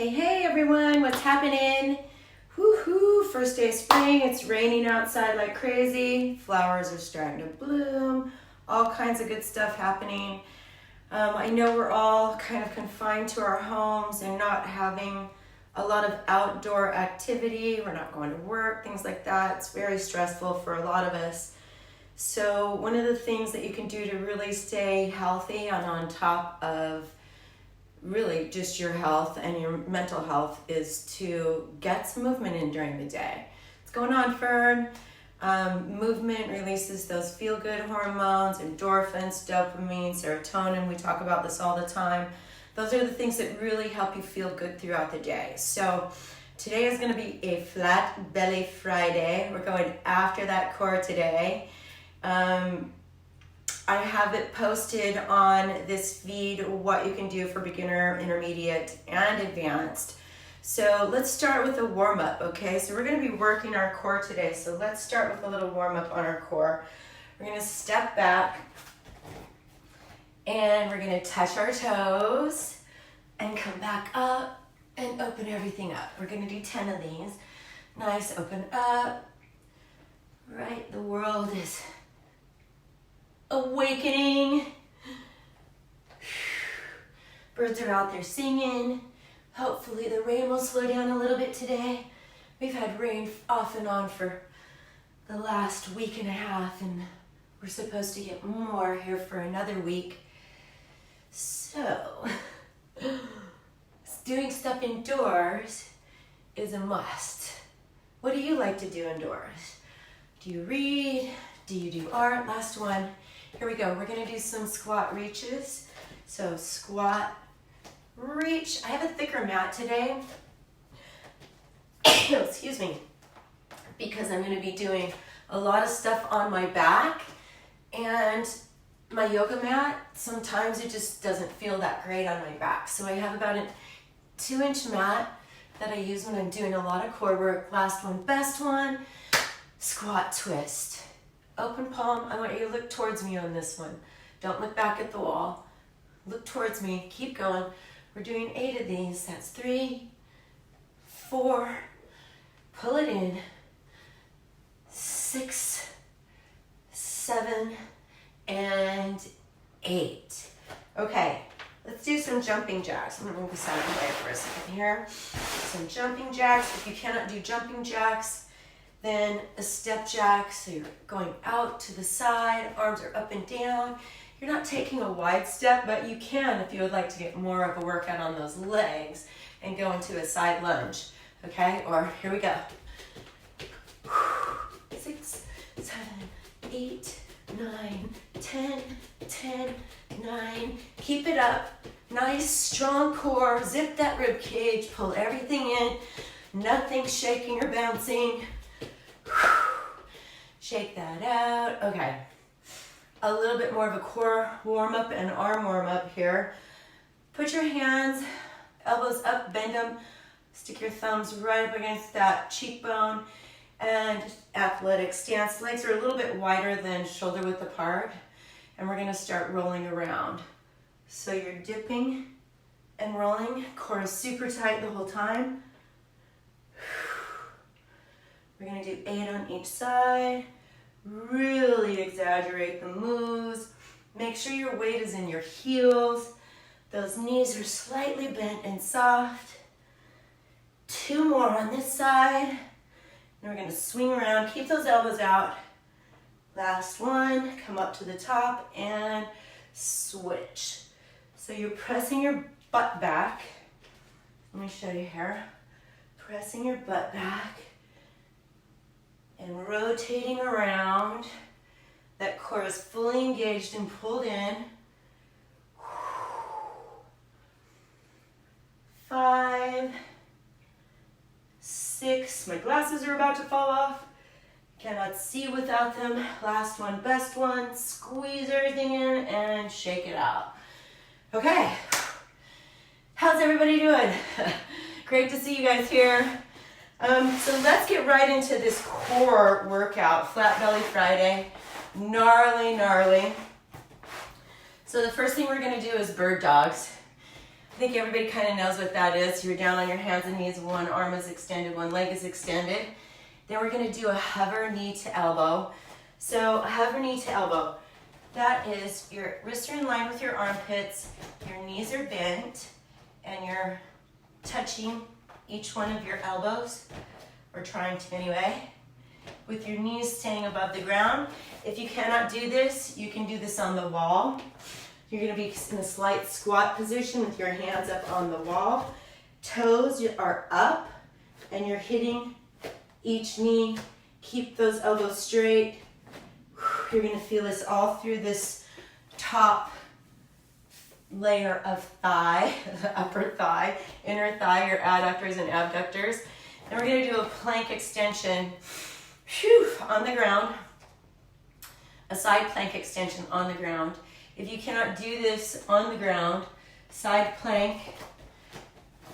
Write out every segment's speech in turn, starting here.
Hey everyone, what's happening? Woohoo, first day of spring, it's raining outside like crazy. Flowers are starting to bloom, all kinds of good stuff happening. I know we're all kind of confined to our homes and not having a lot of outdoor activity. We're not going to work, things like that. It's very stressful for a lot of us. So one of the things that you can do to really stay healthy and on top of really just your health and your mental health is to get some movement in during the day. What's going on, Fern? Movement releases those feel-good hormones, endorphins, dopamine, serotonin. We talk about this all the time. Those are the things that really help you feel good throughout the day. So today is going to be a flat belly Friday. We're going after that core today. I have it posted on this feed, what you can do for beginner, intermediate, and advanced. So let's start with a warm-up, okay? So we're going to be working our core today. So let's start with a little warm-up on our core. We're going to step back, and we're going to touch our toes, and come back up, and open everything up. We're going to do 10 of these. Nice, open up. Right, the world is awakening. Birds are out there singing. Hopefully the rain will slow down a little bit today. We've had rain off and on for the last week and a half, and we're supposed to get more here for another week. So, doing stuff indoors is a must. What do you like to do indoors? Do you read? Do you do art? Last one. Here we go. We're going to do some squat reaches. So squat, reach. I have a thicker mat today. Excuse me. Because I'm going to be doing a lot of stuff on my back. And my yoga mat, sometimes it just doesn't feel that great on my back. So I have about a 2-inch mat that I use when I'm doing a lot of core work. Last one, best one. Squat twist. Open palm. I want you to look towards me on this one. Don't look back at the wall. Look towards me. Keep going. We're doing 8 of these. That's 3, 4. Pull it in. 6, 7, and 8. Okay, let's do some jumping jacks. I'm going to move this out of the way for a second here. Some jumping jacks. If you cannot do jumping jacks, then a step jack, so you're going out to the side, arms are up and down. You're not taking a wide step, but you can if you would like to get more of a workout on those legs and go into a side lunge, okay? Or here we go. 6, 7, 8, 9, 10, 10, 9. Keep it up. Nice, strong core. Zip that rib cage. Pull everything in. Nothing shaking or bouncing. Shake that out. Okay. A little bit more of a core warm-up and arm warm-up here. Put your hands, elbows up, bend them. Stick your thumbs right up against that cheekbone. And athletic stance. Legs are a little bit wider than shoulder width apart. And we're going to start rolling around. So you're dipping and rolling. Core is super tight the whole time. We're going to do 8 on each side. Really exaggerate the moves. Make sure your weight is in your heels. Those knees are slightly bent and soft. 2 more on this side. And we're going to swing around. Keep those elbows out. Last one. Come up to the top and switch. So you're pressing your butt back. Let me show you here. Pressing your butt back. And rotating around. That core is fully engaged and pulled in. 5, 6. My glasses are about to fall off. Cannot see without them. Last one, best one. Squeeze everything in and shake it out. Okay. How's everybody doing? Great to see you guys here. So let's get right into this core workout, Flat Belly Friday. Gnarly, gnarly. So the first thing we're going to do is bird dogs. think everybody kind of knows what that is. You're down on your hands and knees, one arm is extended, one leg is extended. Then we're gonna do a hover knee to elbow. So a hover knee to elbow, that is your wrists are in line with your armpits, your knees are bent, and you're touching each one of your elbows, or trying to anyway, with your knees staying above the ground. If you cannot do this, you can do this on the wall. You're gonna be in a slight squat position with your hands up on the wall. Toes are up, and you're hitting each knee. Keep those elbows straight. You're gonna feel this all through this top layer of thigh, the upper thigh, inner thigh, your adductors and abductors. Then we're gonna do a plank extension, on the ground, a side plank extension on the ground. If you cannot do this on the ground, side plank,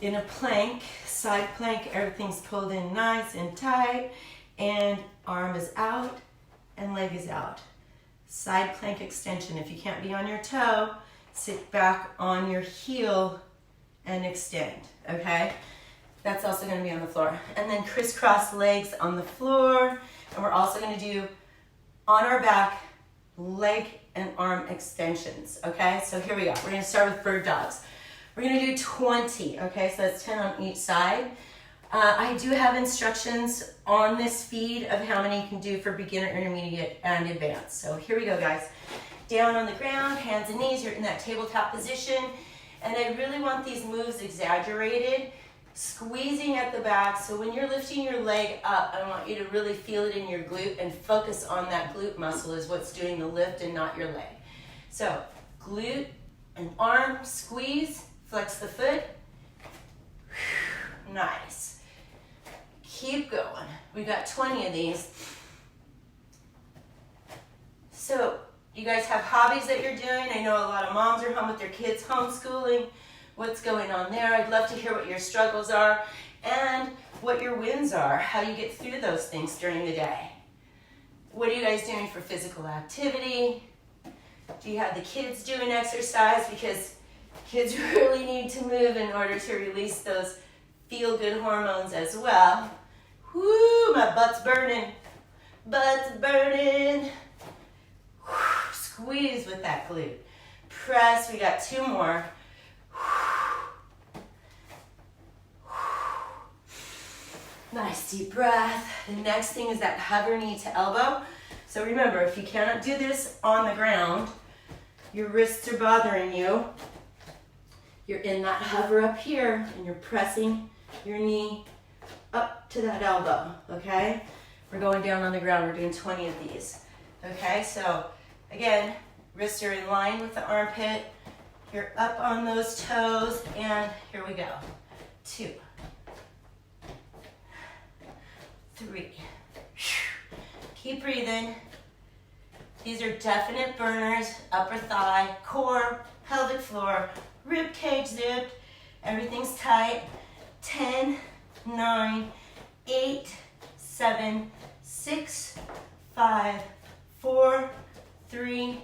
in a plank, side plank, everything's pulled in nice and tight, and arm is out and leg is out. Side plank extension. If you can't be on your toe, sit back on your heel and extend, okay? That's also gonna be on the floor. And then crisscross legs on the floor, and we're also gonna do on our back, leg and arm extensions, okay? So here we go. We're gonna start with bird dogs. We're gonna do 20, okay? So that's 10 on each side. I do have instructions on this feed of how many you can do for beginner, intermediate, and advanced. So here we go, guys. Down on the ground, hands and knees, you're in that tabletop position. And I really want these moves exaggerated, squeezing at the back. So when you're lifting your leg up, I want you to really feel it in your glute and focus on that glute muscle is what's doing the lift and not your leg. So glute and arm, squeeze, flex the foot. Nice. Keep going. We got 20 of these. So you guys have hobbies that you're doing. I know a lot of moms are home with their kids homeschooling. What's going on there? I'd love to hear what your struggles are and what your wins are, how you get through those things during the day. What are you guys doing for physical activity? Do you have the kids doing exercise? Because kids really need to move in order to release those feel-good hormones as well. Whoo, my butt's burning. Butt's burning. Whew, squeeze with that glute. Press, we got 2 more. Nice deep breath. The next thing is that hover knee to elbow. So remember, if you cannot do this on the ground, your wrists are bothering you, you're in that hover up here and you're pressing your knee up to that elbow, okay? We're going down on the ground, we're doing 20 of these, okay? So again, wrists are in line with the armpit, you're up on those toes, and here we go. 2, 3, keep breathing. These are definite burners, upper thigh, core, pelvic floor, rib cage zipped, everything's tight. 10, 9, 8, 7, 6, 5, 4, 3,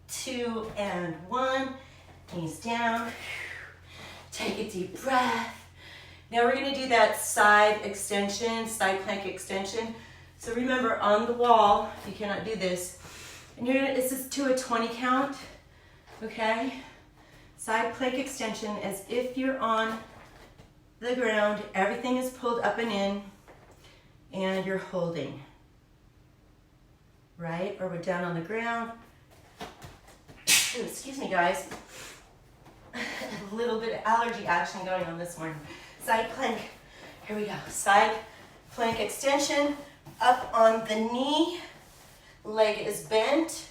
2, and 1. Knees down. Take a deep breath. Now we're gonna do that side extension, side plank extension. So remember, on the wall, if you cannot do this, and you're gonna, this is to a 20 count, okay? Side plank extension as if you're on the ground, everything is pulled up and in, and you're holding, right? Or we're down on the ground. Ooh, excuse me, guys. A little bit of allergy action going on this morning. Side plank, here we go. Side plank extension, up on the knee, leg is bent,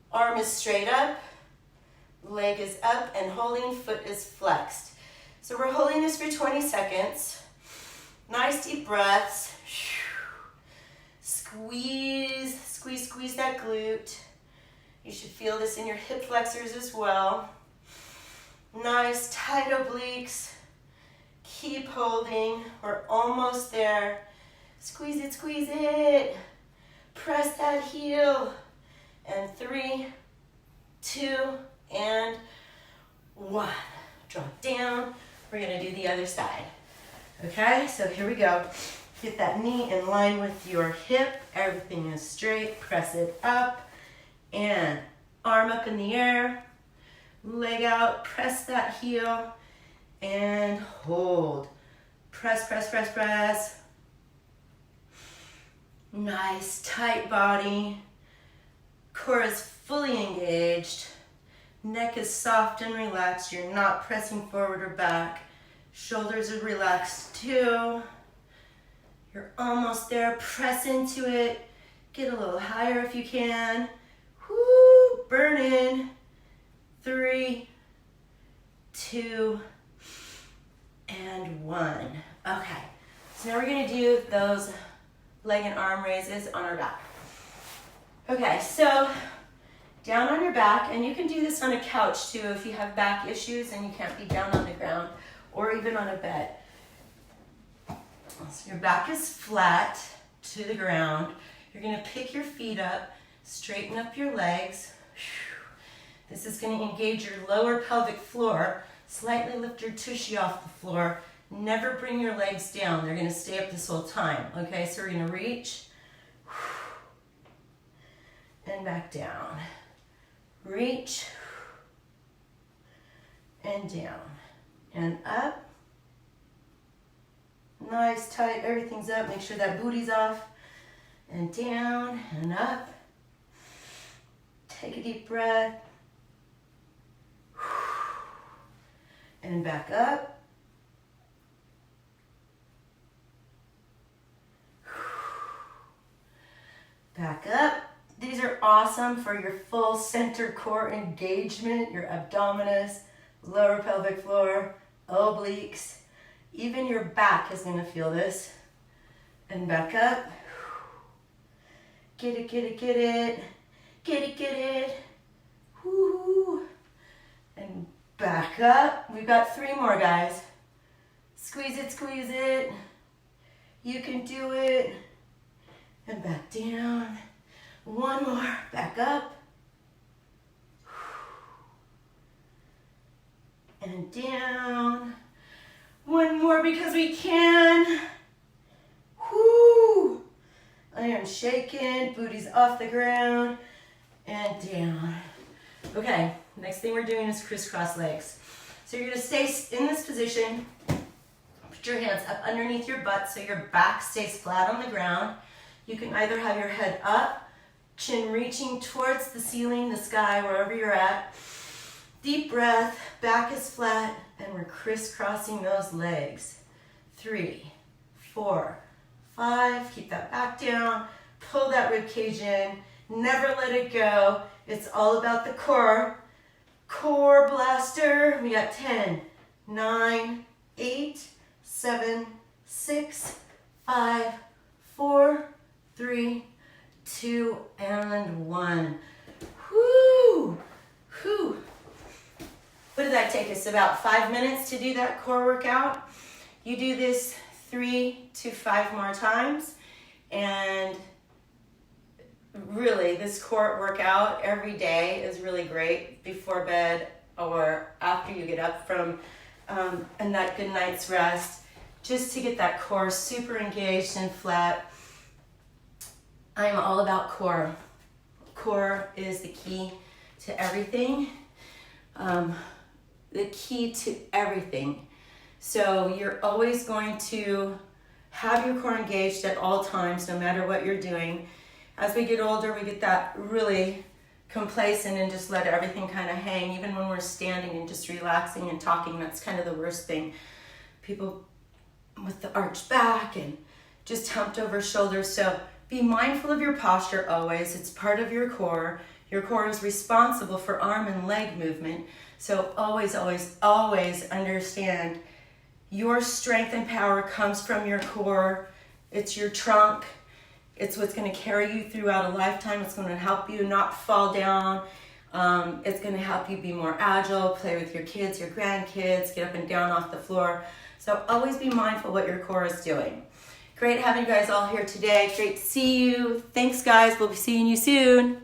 arm is straight up, leg is up and holding, foot is flexed. So we're holding this for 20 seconds. Nice deep breaths. Squeeze, squeeze, squeeze that glute. You should feel this in your hip flexors as well. Nice tight obliques. Keep holding. We're almost there. Squeeze it, squeeze it. Press that heel. And 3, 2, and 1. drop down. We're gonna do the other side. Okay, so here we go. Get that knee in line with your hip. Everything is straight. Press it up and arm up in the air. Leg out, press that heel and hold. Press, press, press, press. Nice, tight body. Core is fully engaged. Neck is soft and relaxed. You're not pressing forward or back. Shoulders are relaxed too. You're almost there. Press into it. Get a little higher if you can. Woo, burn in. 3, 2, and 1. Okay, so now we're gonna do those leg and arm raises on our back. Okay, so down on your back, and you can do this on a couch too if you have back issues and you can't be down on the ground or even on a bed. So your back is flat to the ground. You're gonna pick your feet up, straighten up your legs. This is going to engage your lower pelvic floor. Slightly lift your tushy off the floor. Never bring your legs down. They're going to stay up this whole time. Okay, so we're going to reach and back down. Reach and down and up. Nice, tight, everything's up. Make sure that booty's off. And down and up. Take a deep breath. And back up. Back up. These are awesome for your full center core engagement, your abdominis, lower pelvic floor, obliques. Even your back is going to feel this. And back up. Get it, get it, get it. Get it, get it. Woo. And back up. We've got 3 more, guys. Squeeze it, squeeze it. You can do it. And back down. 1 more. Back up. And down. 1 more because we can. Whoo! I am shaking. Booty's off the ground. And down. Okay, next thing we're doing is crisscross legs. So you're gonna stay in this position. Put your hands up underneath your butt so your back stays flat on the ground. You can either have your head up, chin reaching towards the ceiling, the sky, wherever you're at. Deep breath, back is flat, and we're crisscrossing those legs. 3, 4, 5, keep that back down, pull that rib cage in, never let it go. It's all about the core. Core blaster. We got 10, 9, 8, 7, 6, 5, 4, 3, 2, and 1. Whoo! Whoo! What did that take us? About 5 minutes to do that core workout. You do this 3 to 5 more times, and really, this core workout every day is really great before bed or after you get up from and that good night's rest, just to get that core super engaged and flat. I'm all about core. Core is the key to everything. The key to everything. So you're always going to have your core engaged at all times, no matter what you're doing. As we get older, we get that really complacent and just let everything kind of hang. Even when we're standing and just relaxing and talking, that's kind of the worst thing. People with the arched back and just humped over shoulders. So be mindful of your posture always. It's part of your core. Your core is responsible for arm and leg movement. So always, always, always understand your strength and power comes from your core. It's your trunk. It's what's going to carry you throughout a lifetime. It's going to help you not fall down. It's going to help you be more agile, play with your kids, your grandkids, get up and down off the floor. So always be mindful what your core is doing. Great having you guys all here today. Great to see you. Thanks, guys. We'll be seeing you soon.